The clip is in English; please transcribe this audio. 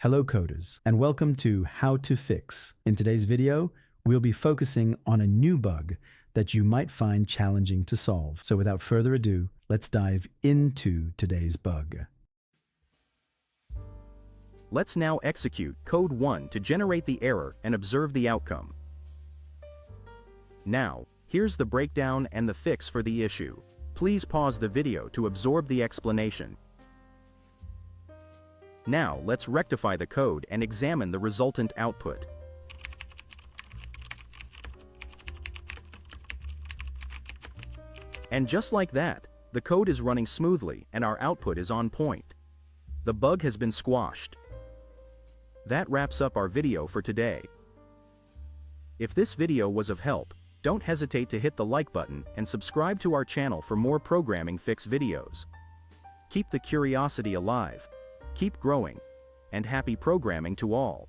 Hello coders, and welcome to How to Fix. In today's video, we'll be focusing on a new bug that you might find challenging to solve. So without further ado, let's dive into today's bug. Let's now execute code 1 to generate the error and observe the outcome. Now, here's the breakdown and the fix for the issue. Please pause the video to absorb the explanation. Now, let's rectify the code and examine the resultant output. And just like that, the code is running smoothly and our output is on point. The bug has been squashed. That wraps up our video for today. If this video was of help, don't hesitate to hit the like button and subscribe to our channel for more programming fix videos. Keep the curiosity alive, keep growing, and happy programming to all.